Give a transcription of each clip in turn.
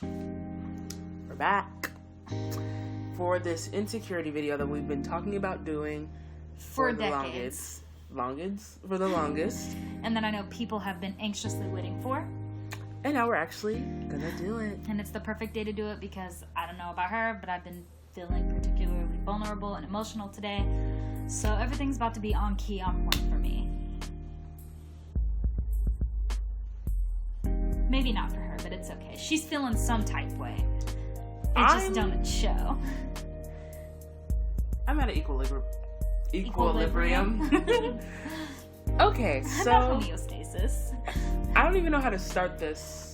We're back for this insecurity video that we've been talking about doing for decades. For the longest. And then I know people have been anxiously waiting for. And now we're actually gonna do it. And it's the perfect day to do it because I don't know about her, but I've been feeling particularly vulnerable and emotional today. So everything's about to be on key, on point for me. Maybe not for her, but it's okay. She's feeling some type way. It just don't show. I'm at an equilibrium. Okay, so homeostasis. I don't even know how to start this.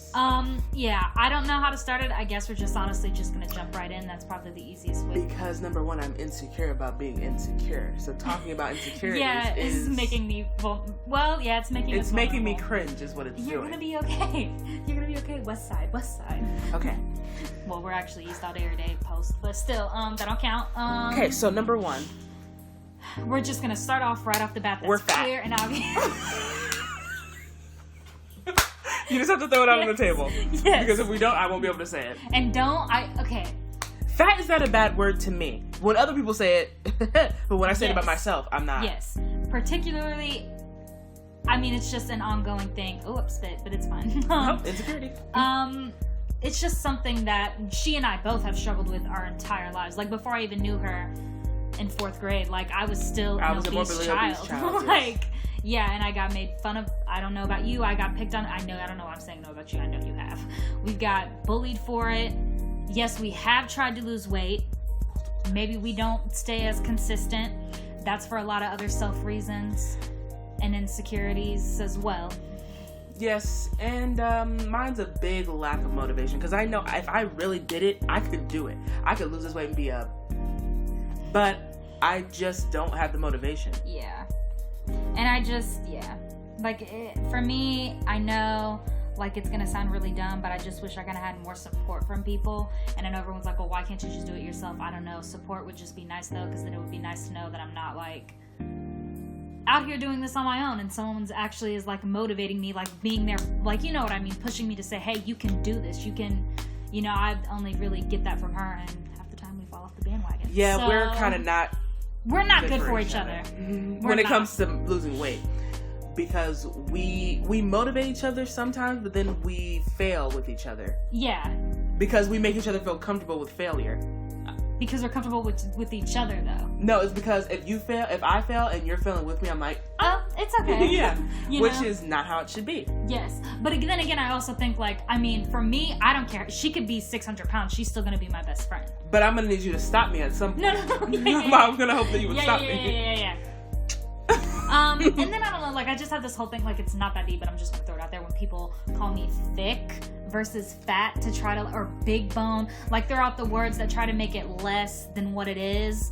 Yeah, I don't know how to start it. I guess we're just honestly just gonna jump right in. That's probably the easiest way. Because number one, I'm insecure about being insecure. So talking about insecurities is making me it's making me cringe is what it's doing. You're gonna be okay. You're gonna be okay. West side. Okay. Well, we're actually East all day every day post, but still, that don't count. Okay, so number one. We're just gonna start off right off the bat. That's we're fat. Clear and obvious. You just have to throw it out on the table. Yes. Because if we don't, I won't be able to say it. And okay. Fat is not a bad word to me. When other people say it, but when I say it about myself, I'm not. Yes. Particularly, I mean, it's just an ongoing thing. Oh, I'm spit, but it's fine. Insecurity. It's just something that she and I both have struggled with our entire lives. Like, before I even knew her in 4th grade, like, I was still an obese child. Like, yeah, and I got made fun of. I don't know about you. I got picked on. I don't know what I'm saying no about you. I know you have. We got bullied for it. Yes, we have tried to lose weight. Maybe we don't stay as consistent. That's for a lot of other self reasons and insecurities as well. Yes, and mine's a big lack of motivation. Because I know if I really did it, I could do it. I could lose this weight and be up. But I just don't have the motivation. Yeah. And for me, I know, like, it's going to sound really dumb, but I just wish I kind of had more support from people. And I know everyone's like, well, why can't you just do it yourself? I don't know. Support would just be nice, though, because then it would be nice to know that I'm not, like, out here doing this on my own. And someone's actually is, like, motivating me, like, being there, like, you know what I mean, pushing me to say, hey, you can do this. You can, I only really get that from her, and half the time we fall off the bandwagon. Yeah, so we're kind of not. We're not good for each other. When it comes to losing weight. Because we motivate each other sometimes, but then we fail with each other. Yeah. Because we make each other feel comfortable with failure. Because we're comfortable with each other, though. No, it's because if I fail and you're failing with me, I'm like, oh, it's okay. Yeah. Which is not how it should be. Yes. But then again, I also think, like, I mean, for me, I don't care. She could be 600 pounds. She's still going to be my best friend. But I'm going to need you to stop me at some point. No. I'm going to hope that you would stop me. Yeah. And then I don't know, like, I just have this whole thing, like, it's not that deep, but I'm just gonna throw it out there when people call me thick versus fat or big bone, like, throw out the words that try to make it less than what it is.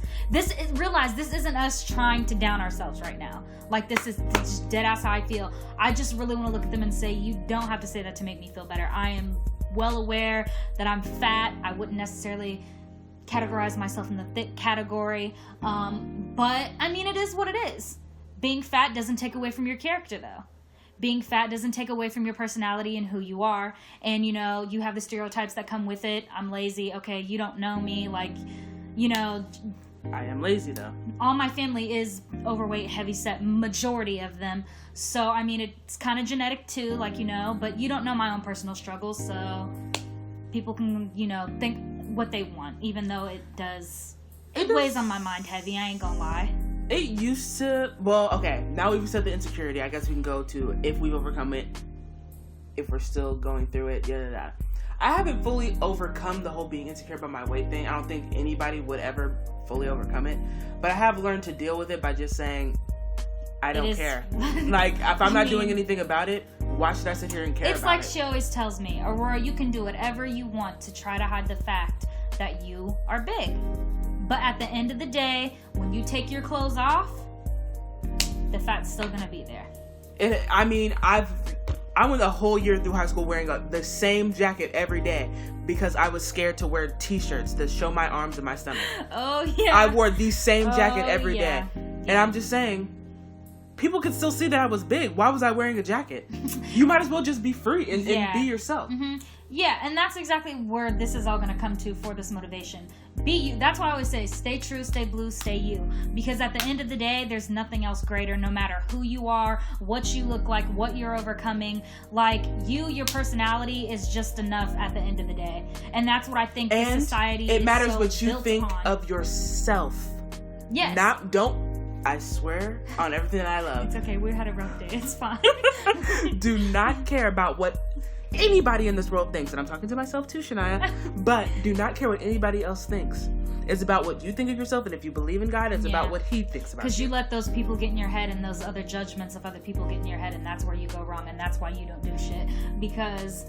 Realize this isn't us trying to down ourselves right now. Like, this is just dead ass how I feel. I just really want to look at them and say, you don't have to say that to make me feel better. I am well aware that I'm fat. I wouldn't necessarily categorize myself in the thick category. But, I mean, it is what it is. Being fat doesn't take away from your character, though. Being fat doesn't take away from your personality and who you are. And, you have the stereotypes that come with it. I'm lazy. Okay, you don't know me. Like, I am lazy, though. All my family is overweight, heavyset, majority of them. So, I mean, it's kind of genetic, too, like, but you don't know my own personal struggles. So, people can, think what they want, even though it weighs on my mind heavy. I ain't gonna lie. It used to. Well, okay. Now we've said the insecurity. I guess we can go to if we've overcome it. If we're still going through it. I haven't fully overcome the whole being insecure about my weight thing. I don't think anybody would ever fully overcome it. But I have learned to deal with it by just saying, I don't care. Like, if I'm not doing anything about it, why should I sit here and care about it? It's like she always tells me, Aurora, you can do whatever you want to try to hide the fact that you are big. But at the end of the day, when you take your clothes off, the fat's still gonna be there. I went a whole year through high school wearing the same jacket every day because I was scared to wear t-shirts to show my arms and my stomach. Oh, yeah. I wore the same jacket every day. And I'm just saying, people could still see that I was big. Why was I wearing a jacket? You might as well just be free and be yourself. Mm-hmm. Yeah, and that's exactly where this is all going to come to for this motivation. Be you. That's why I always say, stay true, stay blue, stay you. Because at the end of the day, there's nothing else greater, no matter who you are, what you look like, what you're overcoming. Like, your personality is just enough at the end of the day. And that's what I think the society it is matters so what you built think on. of yourself. Yes. I swear on everything that I love. It's okay, we had a rough day. It's fine. Do not care about what anybody in this world thinks. And I'm talking to myself too, Shania. But do not care what anybody else thinks. It's about what you think of yourself. And if you believe in God, it's about what he thinks about you. Because you let those people get in your head and those other judgments of other people get in your head. And that's where you go wrong. And that's why you don't do shit. Because...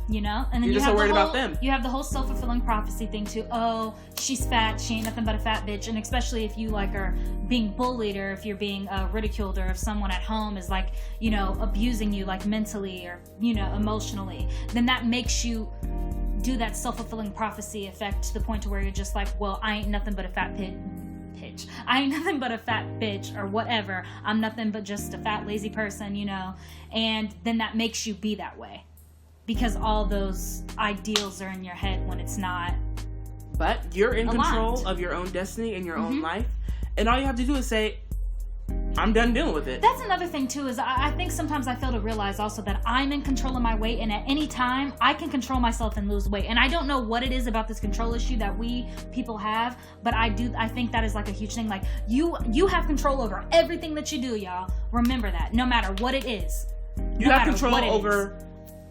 and then you're just so worried about them. You have the whole self-fulfilling prophecy thing too. Oh, she's fat. She ain't nothing but a fat bitch. And especially if you are being bullied, or if you're being ridiculed, or if someone at home is abusing you mentally or emotionally, then that makes you do that self-fulfilling prophecy effect to the point to where you're just like, well, I ain't nothing but a fat bitch. I ain't nothing but a fat bitch or whatever. I'm nothing but just a fat lazy person, and then that makes you be that way. Because all those ideals are in your head when it's not. But you're in aligned. control of your own destiny and your own life. And all you have to do is say, I'm done dealing with it. That's another thing too, is I think sometimes I fail to realize also that I'm in control of my weight, and at any time I can control myself and lose weight. And I don't know what it is about this control issue that we people have, but I think that is a huge thing. You have control over everything that you do, y'all. Remember that, no matter what it is. You have control over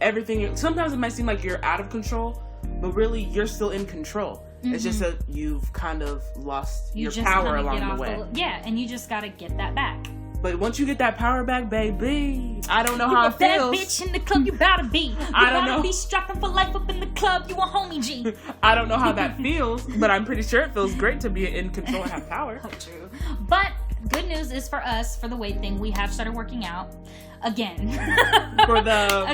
everything. Sometimes it might seem like you're out of control, but really you're still in control. It's just that you've kind of lost your power along the way. And you just gotta get that back. But once you get that power back, baby, I don't know how it feels. You a bad bitch in the club, you better be. I don't know. Be strapping for life up in the club, you a homie G. I don't know how that feels, but I'm pretty sure it feels great to be in control and have power. True. But good news is for us, for the weight thing, we have started working out. Again. For the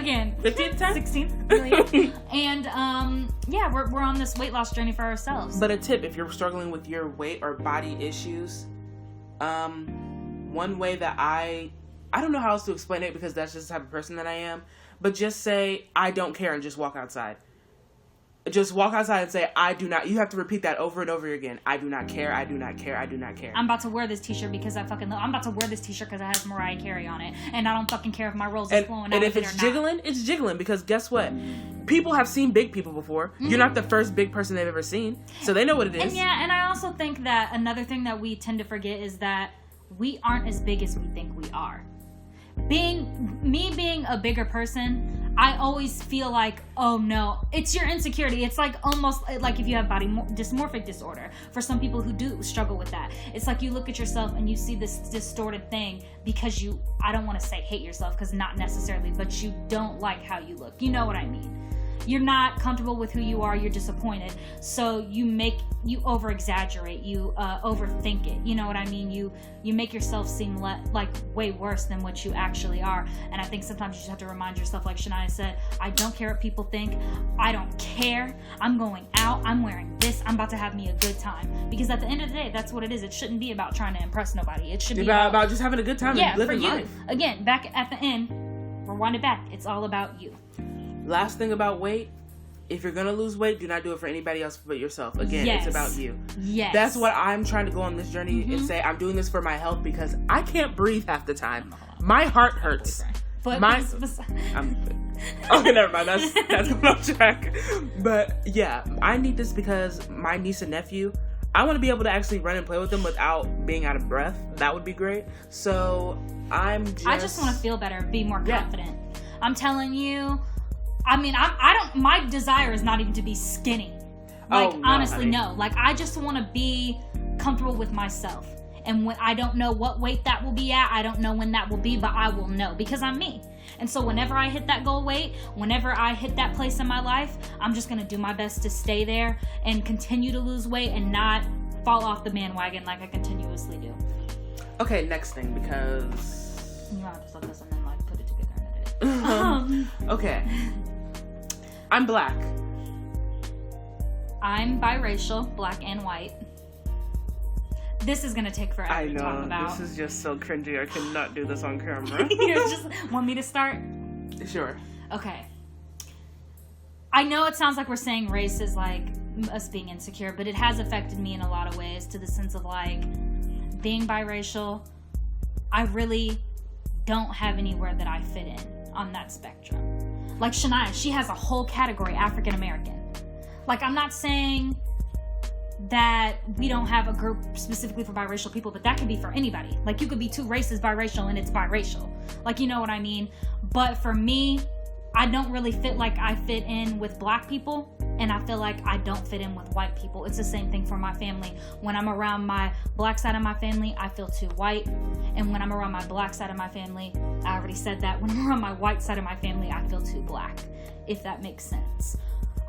15th time? 16th million. And we're on this weight loss journey for ourselves. But a tip, if you're struggling with your weight or body issues, one way that I don't know how else to explain it, because that's just the type of person that I am, but just say, I don't care, and just walk outside. Just walk outside and say, I do not. You have to repeat that over and over again. I do not care. I do not care. I do not care. I'm about to wear this t-shirt because I'm about to wear this t-shirt because it has Mariah Carey on it. And I don't fucking care if my rolls is flowing out. And if it's jiggling, it's jiggling. Because guess what? People have seen big people before. Mm-hmm. You're not the first big person they've ever seen. So they know what it is. And I also think that another thing that we tend to forget is that we aren't as big as we think we are. Being a bigger person, I always feel like, oh no, it's your insecurity. It's almost like if you have body dysmorphic disorder. For some people who do struggle with that, it's like you look at yourself and you see this distorted thing because I don't want to say hate yourself, because not necessarily, but you don't like how you look. You know what I mean? You're not comfortable with who you are. You're disappointed. So you over exaggerate. You overthink it. You know what I mean? You make yourself seem like way worse than what you actually are. And I think sometimes you just have to remind yourself, like Shania said, I don't care what people think. I don't care. I'm going out. I'm wearing this. I'm about to have me a good time. Because at the end of the day, that's what it is. It shouldn't be about trying to impress nobody. It should be about just having a good time and living life. Again, back at the end, rewind it back. It's all about you. Last thing about weight, if you're gonna lose weight, do not do it for anybody else but yourself. Again, It's about you. Yes. That's what I'm trying to go on this journey and say, I'm doing this for my health, because I can't breathe half the time. My heart hurts. Okay, never mind. That's going off track. But yeah, I need this because my niece and nephew, I want to be able to actually run and play with them without being out of breath. That would be great. So I just want to feel better, be more confident. I'm telling you. I mean, my desire is not even to be skinny. Honestly, no. I just want to be comfortable with myself. And when I don't know what weight that will be at, I don't know when that will be, but I will know because I'm me. And so whenever I hit that goal weight, whenever I hit that place in my life, I'm just going to do my best to stay there and continue to lose weight and not fall off the bandwagon like I continuously do. Okay, next thing, because... You have to look this and then put it together and edit it. Okay. I'm black. I'm biracial, black and white. This is gonna take forever to talk about. This is just so cringy. I cannot do this on camera. You just want me to start? Sure. Okay. I know it sounds like we're saying race is like us being insecure, but it has affected me in a lot of ways, to the sense of like being biracial. I really don't have anywhere that I fit in on that spectrum. Like Shania, she has a whole category, African American. Like, I'm not saying that we don't have a group specifically for biracial people, but that could be for anybody. Like, you could be two races biracial and it's biracial. Like, you know what I mean? But for me, I don't really fit like I fit in with black people, and I feel like I don't fit in with white people. It's the same thing for my family. When I'm around my black side of my family, I feel too white. And when I'm around my black side of my family, I already said that, when I'm around my white side of my family, I feel too black, if that makes sense.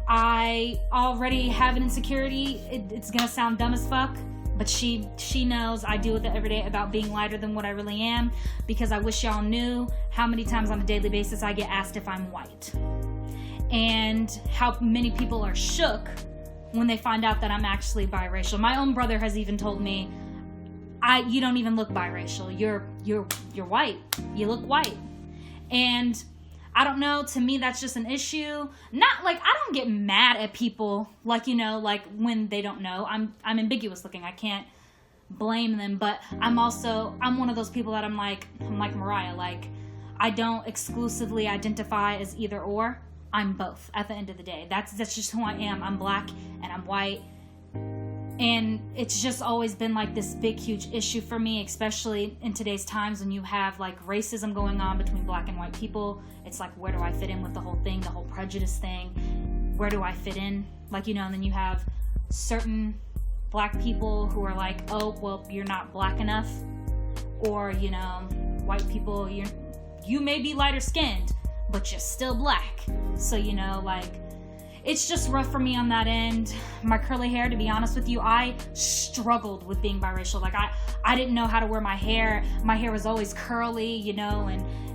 I already have an insecurity. It's gonna sound dumb as fuck, but she knows I deal with it every day about being lighter than what I really am, because I wish y'all knew how many times on a daily basis I get asked if I'm white, and how many people are shook when they find out that I'm actually biracial. My own brother has even told me, you don't even look biracial. You're white. You look white. And I don't know, to me that's just an issue. Not like, I don't get mad at people, like, you know, like when they don't know. I'm ambiguous looking. I can't blame them, but I'm one of those people that I'm like Mariah, like, I don't exclusively identify as either or. I'm both at the end of the day. That's just who I am. I'm black and I'm white. And it's just always been like this big, huge issue for me, especially in today's times when you have like racism going on between black and white people. It's like, where do I fit in with the whole thing, the whole prejudice thing? Where do I fit in? Like, you know, and then you have certain black people who are like, oh, well, you're not black enough. Or, you know, white people, you may be lighter skinned, but you're still black. So, you know, like, it's just rough for me on that end. My curly hair, to be honest with you, I struggled with being biracial. Like, I didn't know how to wear my hair. My hair was always curly, you know,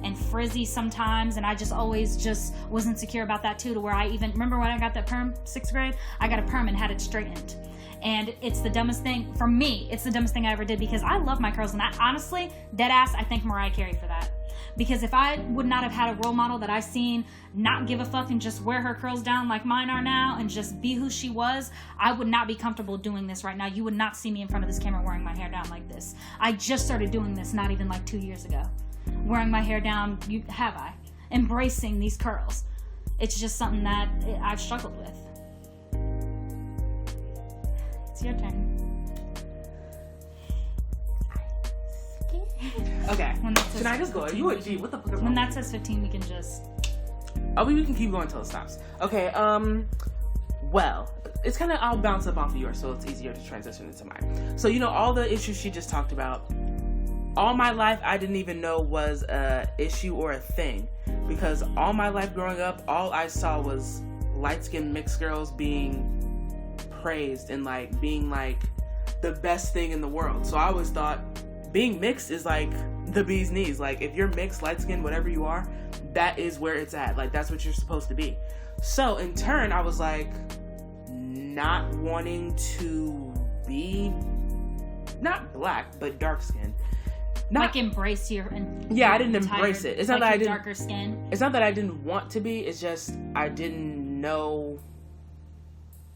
and frizzy sometimes, and I just always just was insecure about that too, to where I even, remember when I got that perm, 6th grade? I got a perm and had it straightened. And it's the dumbest thing, for me, it's the dumbest thing I ever did, because I love my curls, and I honestly, dead ass, I thank Mariah Carey for that. Because if I would not have had a role model that I seen not give a fuck and just wear her curls down like mine are now and just be who she was, I would not be comfortable doing this right now. You would not see me in front of this camera wearing my hair down like this. I just started doing this not even like 2 years ago. Wearing my hair down, embracing these curls. It's just something that I've struggled with. It's your turn. Okay. Should I just go? You a G? What the fuck is when that says 15, we can just. Oh, we can keep going until it stops. Okay. Well, it's kind of, I'll bounce up off of yours, so it's easier to transition into mine. So, you know, all the issues she just talked about, all my life I didn't even know was a issue or a thing, because all my life growing up, all I saw was light-skinned mixed girls being praised and like being like the best thing in the world. So I always thought being mixed is like the bee's knees. Like, if you're mixed, light skinned, whatever you are, that is where it's at. Like, that's what you're supposed to be. So in turn, I was like not wanting to be not black but dark skinned. Not like embrace your I didn't embrace it. It's like not that I didn't darker skin. It's not that I didn't want to be. It's just I didn't know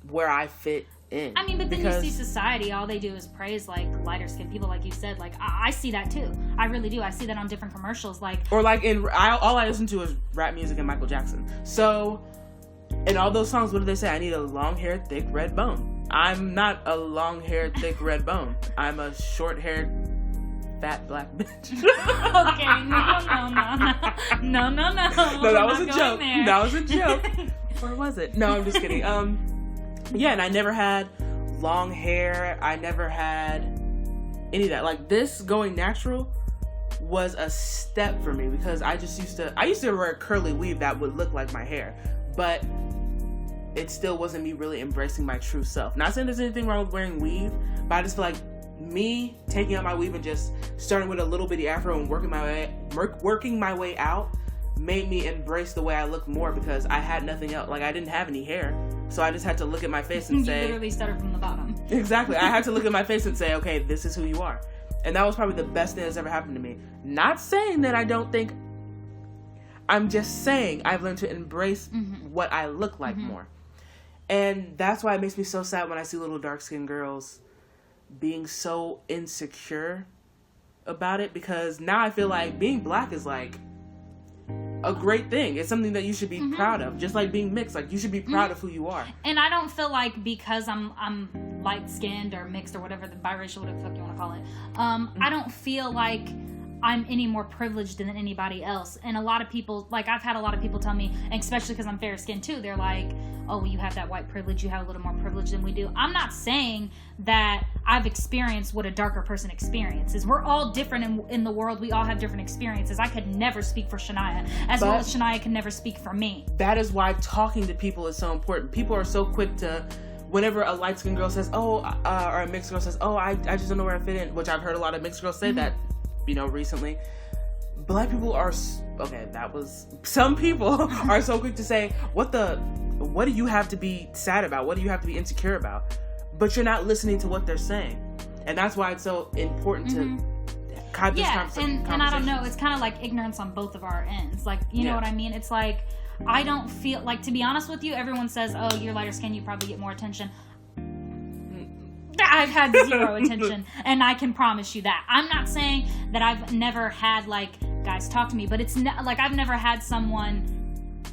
where I fit in. I mean, but then you see society, all they do is praise like lighter skinned people, like you said. Like I see that too. I really do. I see that on different commercials, like, or like all I listen to is rap music and Michael Jackson. So in all those songs, what do they say? I need a long-haired, thick red bone. I'm not a long-haired, thick red bone. I'm a short-haired, fat black bitch. Okay, no. No, that was a joke. There. That was a joke. Or was it? No, I'm just kidding. Yeah, and I never had long hair. I never had any of that. Like, this going natural was a step for me, because I used to wear a curly weave that would look like my hair, but it still wasn't me really embracing my true self. Not saying there's anything wrong with wearing weave, but I just feel like me taking out my weave and just starting with a little bitty afro and working my way out, made me embrace the way I look more because I had nothing else. Like, I didn't have any hair. So I just had to look at my face and say... You literally started from the bottom. Exactly. I had to look at my face and say, okay, this is who you are. And that was probably the best thing that's ever happened to me. Not saying that I don't think... I'm just saying I've learned to embrace what I look like more. And that's why it makes me so sad when I see little dark-skinned girls being so insecure about it, because now I feel like being black is like a great thing. It's something that you should be proud of, just like being mixed. Like, you should be proud of who you are. And I don't feel like because I'm light-skinned or mixed or whatever, the biracial, whatever the fuck you want to call it, I don't feel like I'm any more privileged than anybody else. And a lot of people, like, I've had a lot of people tell me, and especially because I'm fair-skinned too, they're like, oh, well, you have that white privilege, you have a little more privilege than we do. I'm not saying that I've experienced what a darker person experiences. We're all different in the world. We all have different experiences. I could never speak for Shania, well as Shania can never speak for me. That is why talking to people is so important. People are so quick to, whenever a light-skinned girl says, or a mixed girl says, I just don't know where I fit in, which I've heard a lot of mixed girls say that, recently. Black people are, some people are so quick to say, what do you have to be sad about? What do you have to be insecure about? But you're not listening to what they're saying. And that's why it's so important to have this conversation. And I don't know, it's kind of like ignorance on both of our ends. Like, you know what I mean? It's like, I don't feel, like, to be honest with you, everyone says, oh, you're lighter skin, you probably get more attention. I've had zero attention, and I can promise you that. I'm not saying that I've never had, like, guys talk to me, but it's not, like, I've never had someone,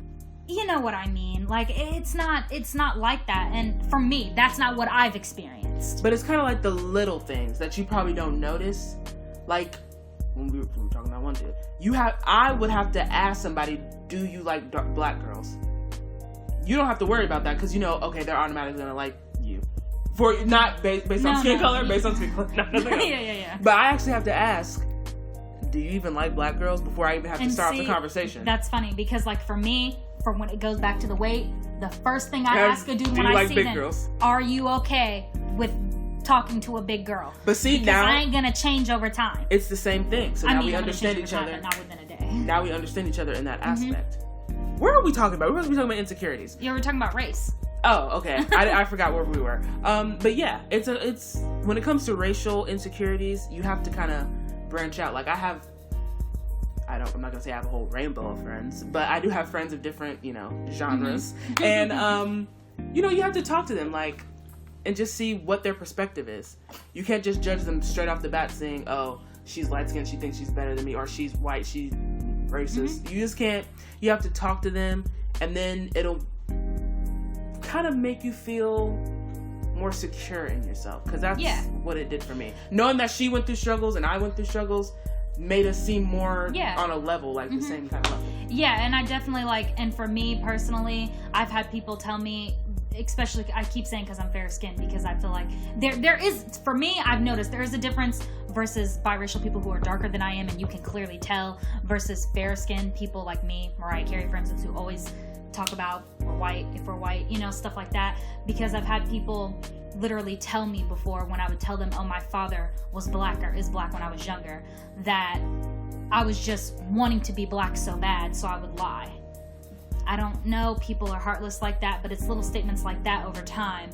you know what I mean? Like, it's not like that, and for me, that's not what I've experienced. But it's kind of like the little things that you probably don't notice. Like, when we were talking about one dude, I would have to ask somebody, do you like black girls? You don't have to worry about that, because you know, okay, they're automatically gonna like you. For not based on skin color, based on skin color. Yeah. But I actually have to ask, do you even like black girls before I even have to start the conversation? That's funny, because like for me, for when it goes back to the weight, the first thing I ask a dude when I see them, are you okay with talking to a big girl? But see, because now I ain't gonna change over time. It's the same thing. So now we understand each other. But not within a day. Now we understand each other in that aspect. Where are we talking about? We're supposed to be talking about insecurities. Yeah, we're talking about race. Oh, okay. I forgot where we were. But yeah, it's when it comes to racial insecurities, you have to kind of branch out. Like I'm not gonna say I have a whole rainbow of friends, but I do have friends of different, genres. And you have to talk to them, like, and just see what their perspective is. You can't just judge them straight off the bat saying, oh, she's light skinned, she thinks she's better than me, or she's white, she's racist. You just can't. You have to talk to them, and then it'll kind of make you feel more secure in yourself, because that's what it did for me. Knowing that she went through struggles and I went through struggles made us seem more on a level, like the same kind of level. Yeah, and I definitely and for me personally, I've had people tell me, especially, I keep saying because I'm fair skinned, because I feel like there is, for me, I've noticed there is a difference versus biracial people who are darker than I am, and you can clearly tell, versus fair skinned people like me, Mariah Carey, for instance, who always talk about we're white, if we're white, stuff like that. Because I've had people literally tell me before, when I would tell them, oh, my father was black or is black when I was younger, that I was just wanting to be black so bad, so I would lie. I don't know, people are heartless like that, but it's little statements like that over time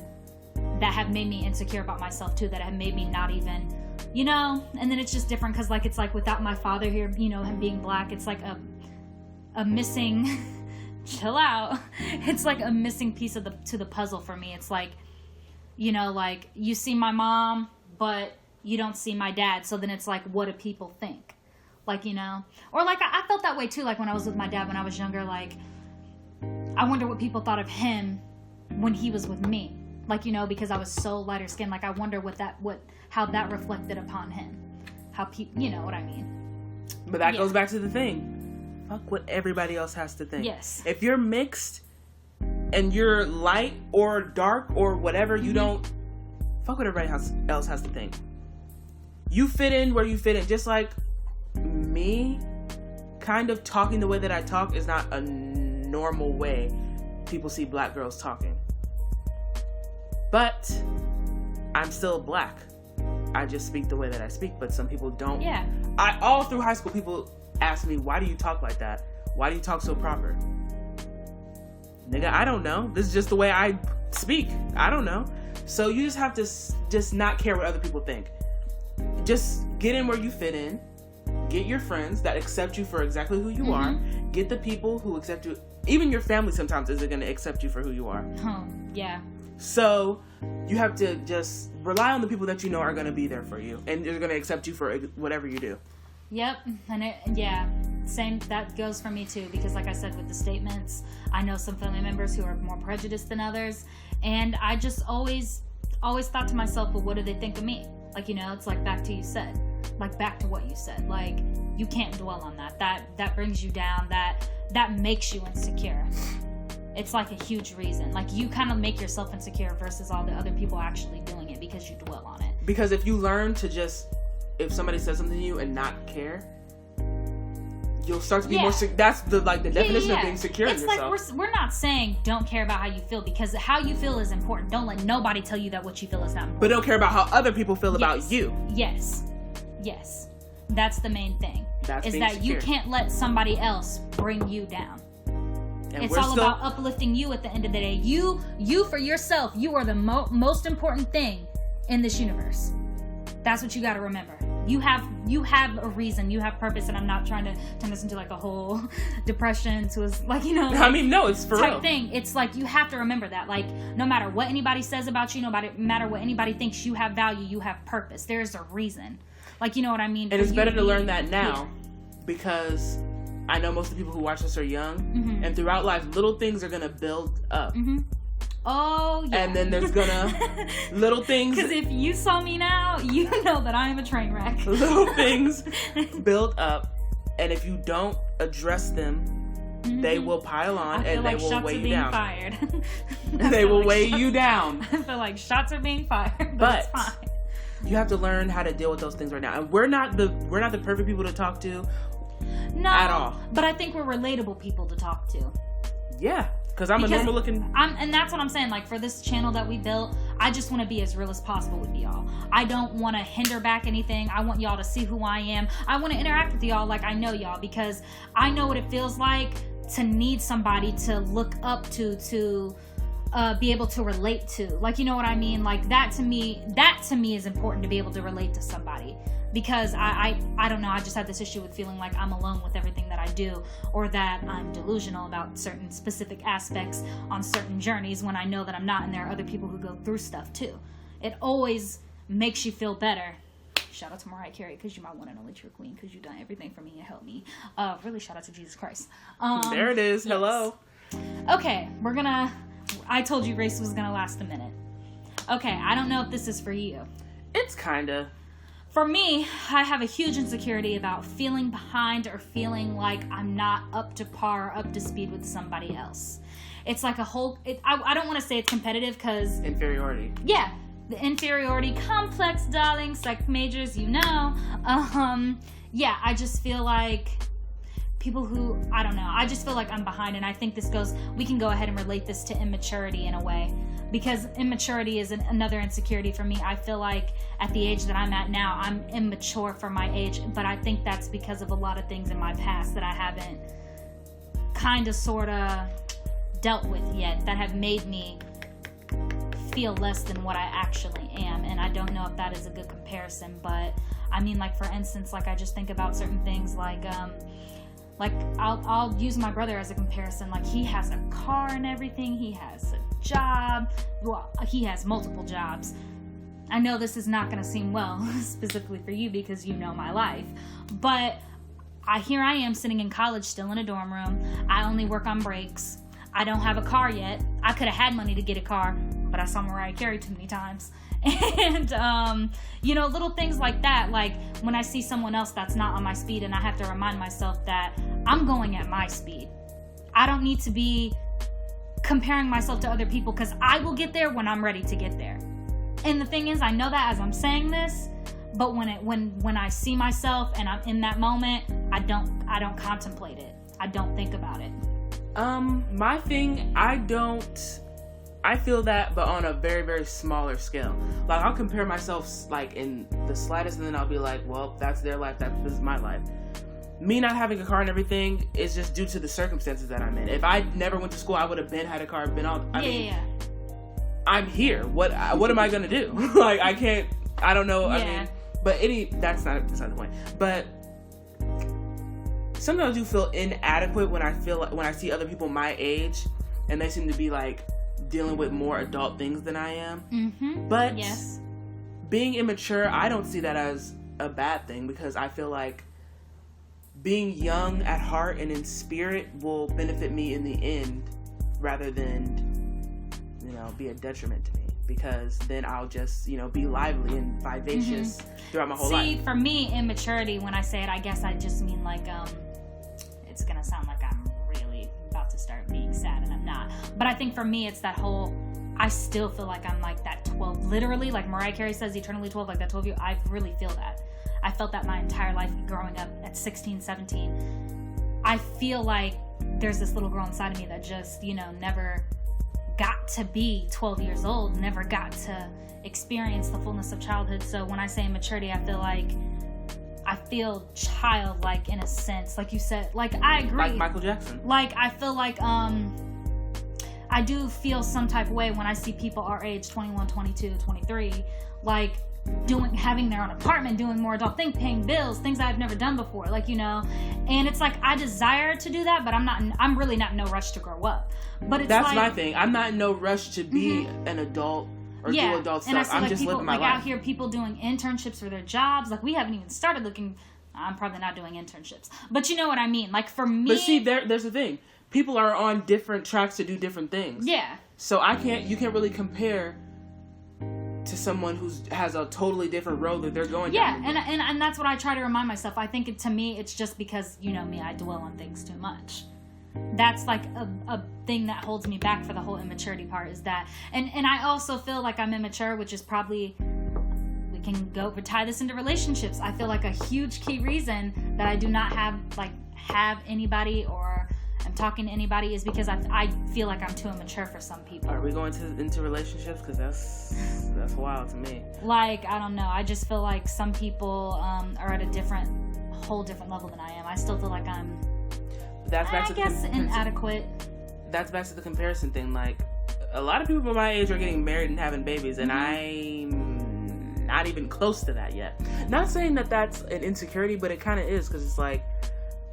that have made me insecure about myself too, that have made me not even, and then it's just different, because it's like without my father here, him being black, it's like a missing chill out. It's like a missing piece to the puzzle for me. It's like, like you see my mom, but you don't see my dad. So then it's like, what do people think? Like, or like I felt that way too. Like when I was with my dad when I was younger, like I wonder what people thought of him when he was with me. Like, because I was so lighter skinned. Like I wonder how that reflected upon him. How you know what I mean? But that goes back to the thing. Fuck what everybody else has to think. Yes. If you're mixed and you're light or dark or whatever, you don't fuck what everybody else has to think. You fit in where you fit in. Just like me, kind of talking the way that I talk is not a normal way people see black girls talking. But I'm still black. I just speak the way that I speak, but some people don't. Yeah. All through high school, people ask me, why do you talk like that? Why do you talk so proper? Nigga, I don't know. This is just the way I speak. I don't know. So you just have to just not care what other people think. Just get in where you fit in. Get your friends that accept you for exactly who you are. Get the people who accept you. Even your family sometimes isn't going to accept you for who you are. Yeah. So you have to just rely on the people that you know are going to be there for you. And they're going to accept you for whatever you do. Yep. And same, that goes for me too, because like I said with the statements, I know some family members who are more prejudiced than others, and I just always thought to myself, well, what do they think of me? Like, it's like back to what you said. Like, you can't dwell on that brings you down, that makes you insecure. It's like a huge reason. Like, you kind of make yourself insecure versus all the other people actually doing it because you dwell on it. Because if you learn to just, if somebody says something to you and not care, you'll start to be more secure. That's the definition of being secure in yourself. It's like we're not saying don't care about how you feel, because how you feel is important. Don't let nobody tell you that what you feel is not important. But don't care about how other people feel about you. Yes. That's the main thing. Is that secure. You can't let somebody else bring you down. And it's all about uplifting you at the end of the day. You for yourself, you are the most important thing in this universe. That's what you got to remember. You have a reason, you have purpose, and I'm not trying to turn this into like a whole depression to I mean, no, it's for real thing. It's like you have to remember that, like, no matter what anybody says about you, no matter what anybody thinks, you have value, you have purpose. There's a reason. Like, you know what I mean? And it's better to learn that now, because I know most of the people who watch us are young, and throughout life, little things are gonna build up. Oh, yeah. And then there's gonna little things. Because if you saw me now, you know that I am a train wreck. Little things build up, and if you don't address them, they will pile on and they will weigh you down. Fired. They will weigh you down. I feel like shots are being fired, but it's fine. You have to learn how to deal with those things right now. And we're not the perfect people to talk to. No, at all. But I think we're relatable people to talk to. Yeah. Because I'm a normal looking... and that's what I'm saying. Like, for this channel that we built, I just want to be as real as possible with y'all. I don't want to hinder back anything. I want y'all to see who I am. I want to interact with y'all like I know y'all, because I know what it feels like to need somebody to look up to be able to relate to. Like, you know what I mean? Like, that to me is important, to be able to relate to somebody. Because I don't know, I just had this issue with feeling like I'm alone with everything that I do, or that I'm delusional about certain specific aspects on certain journeys, when I know that I'm not, and there are other people who go through stuff too. It always makes you feel better. Shout out to Mariah Carey, because you're my one and only true queen, because you've done everything for me and helped me. Really shout out to Jesus Christ. There it is. Yes. Hello. Okay, I told you race was gonna last a minute. Okay, I don't know if this is for you. It's kinda. For me, I have a huge insecurity about feeling behind, or feeling like I'm not up to par or up to speed with somebody else. It's like a whole... I don't want to say it's competitive, because... Inferiority. Yeah. The inferiority complex, darling. Psych majors, you know. Yeah, I just feel like... people who... I don't know. I just feel like I'm behind, and I think this goes... We can go ahead and relate this to immaturity in a way. Because immaturity is another insecurity for me. I feel like at the age that I'm at now, I'm immature for my age. But I think that's because of a lot of things in my past that I haven't kind of sort of dealt with yet, that have made me feel less than what I actually am. And I don't know if that is a good comparison. But I mean, like, for instance, like, I just think about certain things like I'll use my brother as a comparison. Like, he has a car and everything. He has a job. Well, he has multiple jobs. I know this is not going to seem well specifically for you, because you know my life. But here I am sitting in college, still in a dorm room. I only work on breaks. I don't have a car yet. I could have had money to get a car, but I saw Mariah Carey too many times. And, little things like that. Like, when I see someone else that's not on my speed, and I have to remind myself that I'm going at my speed. I don't need to be comparing myself to other people, because I will get there when I'm ready to get there. And the thing is, I know that as I'm saying this, but when I see myself and I'm in that moment, I don't contemplate it. I don't think about it. My thing, I feel that, but on a very, very smaller scale. Like, I'll compare myself, like, in the slightest, and then I'll be like, well, that's their life, this is my life. me not having a car and everything is just due to the circumstances that I'm in. If I never went to school, I would have had a car, been all. I mean, I'm here. What am I gonna do? Like, I can't. I don't know. I mean, but that's not the point. But sometimes I do feel inadequate when I see other people my age and they seem to be like dealing with more adult things than I am. Mm-hmm. But being immature, I don't see that as a bad thing, because I feel like being young at heart and in spirit will benefit me in the end, rather than, you know, be a detriment to me, because then I'll just, you know, be lively and vivacious throughout my whole life. See, for me, immaturity, when I say it, I guess I just mean like, it's gonna sound like I'm really about to start being sad, and I'm not. But I think for me, it's that whole, I still feel like I'm like that 12, literally, like Mariah Carey says, eternally 12, like that 12 year, I really feel that. I felt that my entire life growing up at 16, 17. I feel like there's this little girl inside of me that just, you know, never got to be 12 years old, never got to experience the fullness of childhood. So when I say immaturity, I feel childlike in a sense. Like you said, like, I agree. Like Michael Jackson. Like, I feel like, I do feel some type of way when I see people our age, 21, 22, 23, like, having their own apartment, doing more adult things, paying bills, things I've never done before, like, you know. And it's like, I desire to do that, but I'm really not in no rush to grow up. But that's my thing. I'm not in no rush to be an adult or do adult stuff. And I see, I'm like, just people, living my like, life. out here, people doing internships for their jobs. Like, we haven't even started looking. I'm probably not doing internships, but you know what I mean. Like, for me, but see, there's the thing. People are on different tracks to do different things. Yeah. So you can't really compare to someone who has a totally different road that they're going down. Yeah, and that's what I try to remind myself. I think to me, it's just because, you know me, I dwell on things too much. That's like a thing that holds me back for the whole immaturity part, is that. And I also feel like I'm immature, which is probably, we can tie this into relationships. I feel like a huge key reason that I do not have anybody, or I'm talking to anybody, is because I feel like I'm too immature for some people. Are we going into relationships? Because that's wild to me. Like, I don't know. I just feel like some people are at a whole different level than I am. I still feel like I'm, inadequate. That's back to the comparison thing. Like, a lot of people my age are getting married and having babies, and I'm not even close to that yet. Not saying that that's an insecurity, but it kind of is, because it's like,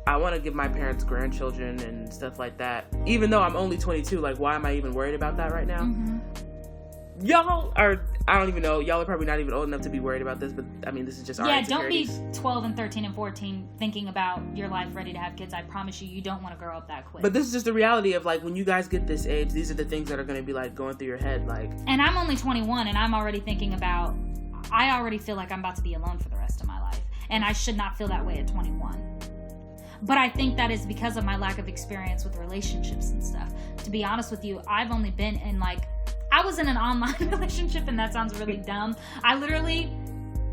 I want to give my parents grandchildren and stuff like that. Even though I'm only 22, like, why am I even worried about that right now? Y'all are, I don't even know, y'all are probably not even old enough to be worried about this, but I mean, this is just our insecurities. Don't be 12 and 13 and 14 thinking about your life ready to have kids. I promise you don't want to grow up that quick. But this is just the reality of, like, when you guys get this age, these are the things that are going to be, like, going through your head, like. And I'm only 21, and I'm already thinking about, I already feel like I'm about to be alone for the rest of my life. And I should not feel that way at 21. But I think that is because of my lack of experience with relationships and stuff. To be honest with you, I've only been in, like, I was in an online relationship, and that sounds really dumb. I literally,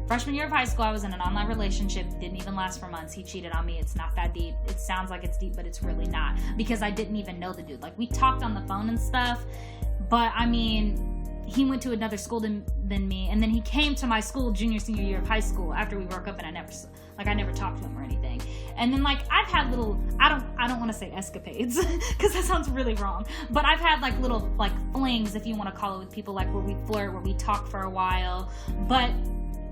freshman year of high school, I was in an online relationship. Didn't even last for months. He cheated on me. It's not that deep. It sounds like it's deep, but it's really not. Because I didn't even know the dude. Like, we talked on the phone and stuff. But, I mean, he went to another school than me. And then he came to my school senior year of high school after we broke up, and I never talked to him or anything. And then, like, I've had little, I don't want to say escapades, because that sounds really wrong, but I've had, like, little, like, flings, if you want to call it, with people, like, where we flirt, where we talk for a while, but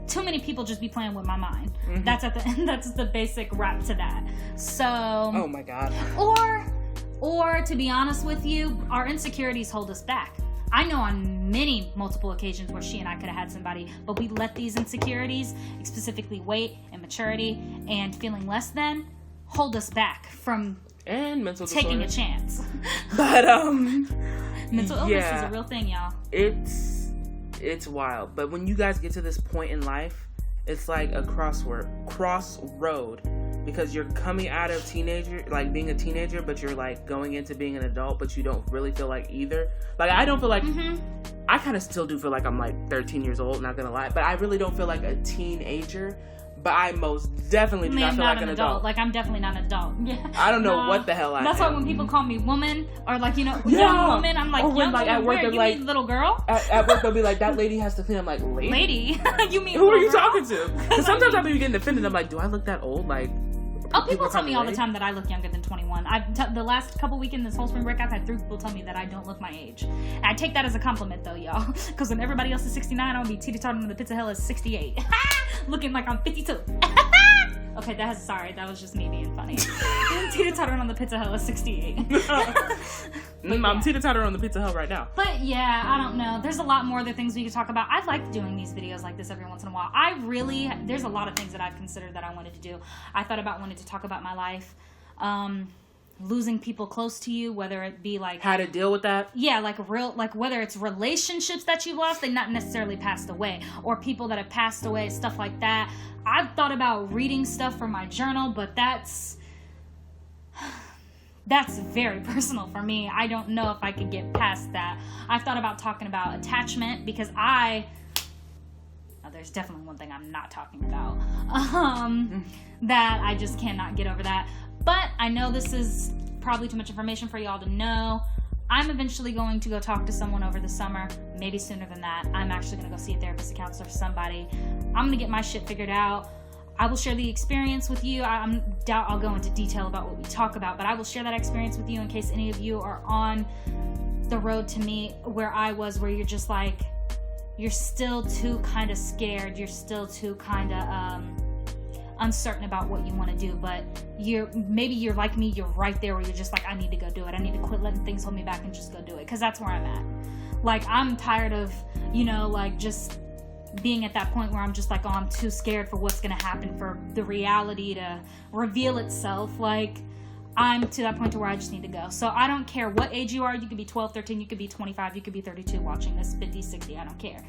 too many people just be playing with my mind. That's that's the basic wrap to that. So. Oh my God. Or to be honest with you, our insecurities hold us back. I know on multiple occasions where she and I could have had somebody, but we let these insecurities, specifically weight and maturity and feeling less than, hold us back from and mental taking disorders. A chance. But mental illness is a real thing, y'all. It's wild. But when you guys get to this point in life, it's like a crossroad, because you're coming out of being a teenager, but you're, like, going into being an adult, but you don't really feel like either. Like, I don't feel like, I kind of still do feel like I'm, like, 13 years old, not gonna lie, but I really don't feel like a teenager, but I most definitely do not feel like an adult. Like, I'm definitely not an adult. Yeah. I don't know what the hell I am. That's why when people call me woman, or, like, you know, young woman, I'm like, young woman, like, at work, you mean little girl? At work, they'll be like, that lady has to clean. I'm like, lady? You mean who are you girl? talking to? Because sometimes I'll be getting offended. I'm like, do I look that old? Like, People tell me all the time that I look younger than 21. The last couple weekends, this whole spring break, I've had 3 people tell me that I don't look my age. And I take that as a compliment, though, y'all. Because when everybody else is 69, I'll be teeter-tottering on the pits of hell at 68. Looking like I'm 52. Okay, that was just me being funny. Teeter-tottering on the pits of hell at 68. I'm teeter-tottering on the pits of hell right now. But yeah, I don't know. There's a lot more other things we could talk about. I like doing these videos like this every once in a while. There's a lot of things that I've considered that I wanted to do. I thought about wanting to talk about my life. Losing people close to you, whether it be like how to deal with that. Yeah, like whether it's relationships that you've lost, they not necessarily passed away, or people that have passed away, stuff like that. I've thought about reading stuff from my journal, but that's very personal for me. I don't know if I could get past that. I've thought about talking about attachment because there's definitely one thing I'm not talking about. That I just cannot get over that. But I know this is probably too much information for y'all to know. I'm eventually going to go talk to someone over the summer, maybe sooner than that. I'm actually going to go see a therapist, a counselor, somebody. I'm going to get my shit figured out. I will share the experience with you. I doubt I'll go into detail about what we talk about, but I will share that experience with you in case any of you are on the road to me where I was, where you're just like, you're still too kind of scared. You're still too kind of uncertain about what you want to do, but you're like me, you're right there where you're just like, I need to go do it. I need to quit letting things hold me back and just go do it, because that's where I'm at. Like, I'm tired of, like just being at that point where I'm just like, oh, I'm too scared for what's gonna happen, for the reality to reveal itself. Like, I'm to that point to where I just need to go. So I don't care what age you are. You could be 12, 13, you could be 25, you could be 32 watching this, 50, 60, I don't care.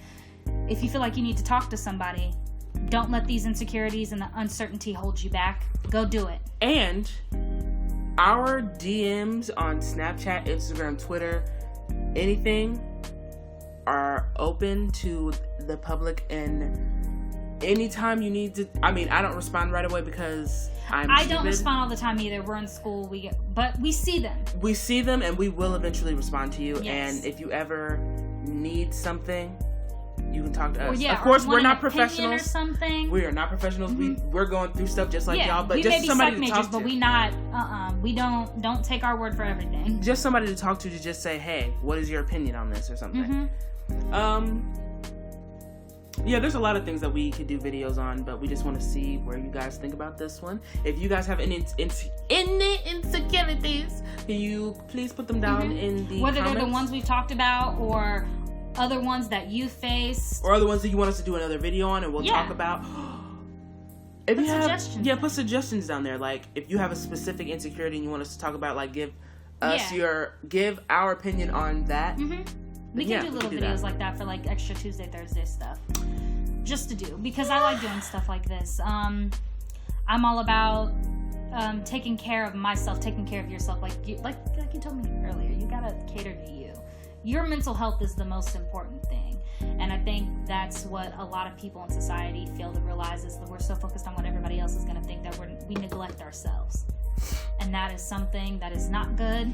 If you feel like you need to talk to somebody, don't let these insecurities and the uncertainty hold you back. Go do it. And our DMs on Snapchat, Instagram, Twitter, anything are open to the public, and anytime you need to, I don't respond right away because I don't respond all the time either. We're in school, but we see them. We see them, and we will eventually respond to you. Yes. And if you ever need something, you can talk to us. Of course, we're not professionals. Or something. We are not professionals. Mm-hmm. We're going through stuff just like y'all, but we just somebody to majors, talk to. But we not. We don't take our word for everything. Just somebody to talk to just say, hey, what is your opinion on this or something. Mm-hmm. Yeah, there's a lot of things that we could do videos on, but we just want to see where you guys think about this one. If you guys have any insecurities, can you please put them down in the whether comments? They're the ones we've talked about or other ones that you face, or other ones that you want us to do another video on and we'll talk about. If you have, put suggestions down there. Like, if you have a specific insecurity and you want us to talk about, like, give our opinion on that. We can do little videos like that for like extra Tuesday, Thursday stuff, just to do, because I like doing stuff like this. I'm all about taking care of myself, taking care of yourself. Like you told me earlier, you gotta cater to you. Your mental health is the most important thing, and I think that's what a lot of people in society fail to realize, is that we're so focused on what everybody else is going to think that we neglect ourselves, and that is something that is not good.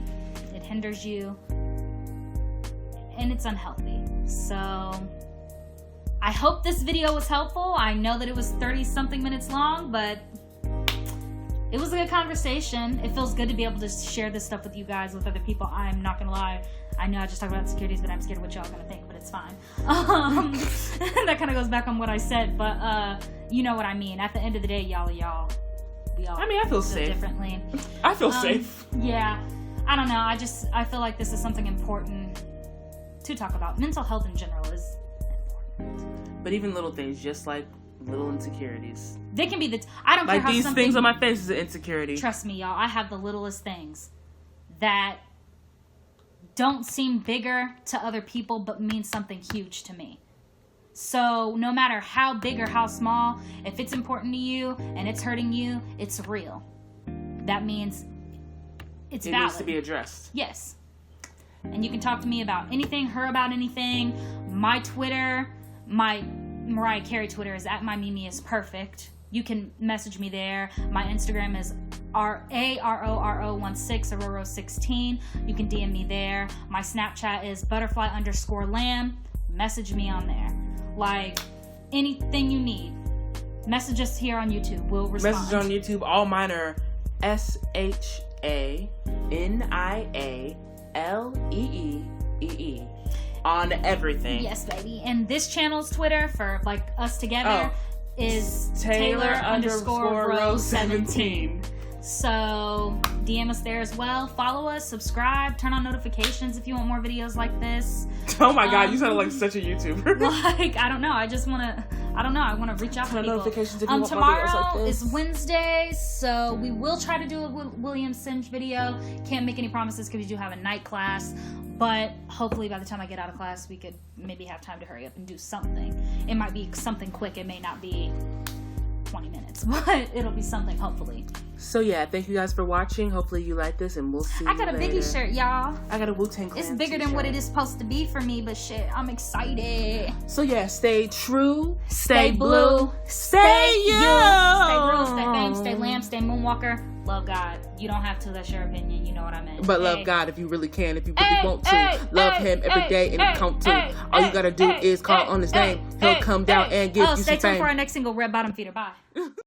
It hinders you, and it's unhealthy. So I hope this video was helpful. I know that it was 30-something minutes long, but it was a good conversation. It feels good to be able to share this stuff with you guys, with other people. I'm not gonna lie, I know I just talked about insecurities, but I'm scared of what y'all gonna think, but it's fine. That kind of goes back on what I said, but you know what I mean. At the end of the day, y'all. We all. I feel safe. Differently. I feel safe. Yeah. I don't know. I feel like this is something important to talk about. Mental health in general is important. But even little things, just like little insecurities. They can be I don't care how these things on my face is an insecurity. Trust me, y'all. I have the littlest things that don't seem bigger to other people, but mean something huge to me. So no matter how big or how small, if it's important to you and it's hurting you, it's real. That means it's valid. It needs to be addressed. Yes. And you can talk to me about anything, her about anything. My Twitter, my Mariah Carey Twitter is @MyMimiIsPerfect. You can message me there. My Instagram is ARORO16, Aurora16. You can DM me there. My Snapchat is butterfly_lamb. Message me on there. Like, anything you need. Message us here on YouTube. We'll respond. Message on YouTube. All mine are SHANIALEEE on everything. Yes, baby. And this channel's Twitter for like us together is Taylor_Rose17. So DM us there as well. Follow us, subscribe, turn on notifications if you want more videos like this. Oh my God, you sound like such a YouTuber. Like, I don't know. I want to reach out to people. Notifications if you want more Tomorrow videos like this. is Wednesday, so we will try to do a William Singe video. Can't make any promises because we do have a night class. But hopefully by the time I get out of class, we could maybe have time to hurry up and do something. It might be something quick. It may not be 20 minutes, but it'll be something, hopefully. So yeah, thank you guys for watching. Hopefully you like this, and we'll see you I got a later. Biggie shirt, y'all. I got a Wu-Tang Clan It's bigger than what it is supposed to be for me, but shit, I'm excited. So yeah, stay true, Stay blue, stay you. Stay real, stay fame, stay lamb, stay moonwalker. Love God. You don't have to. That's your opinion. You know what I meant. But love God if you really can, if you really want to. Love Him every day and come to. All you gotta do is call on His name. He'll come down and give you some stay tuned fame. for our next single, Red Bottom Feeder. Bye.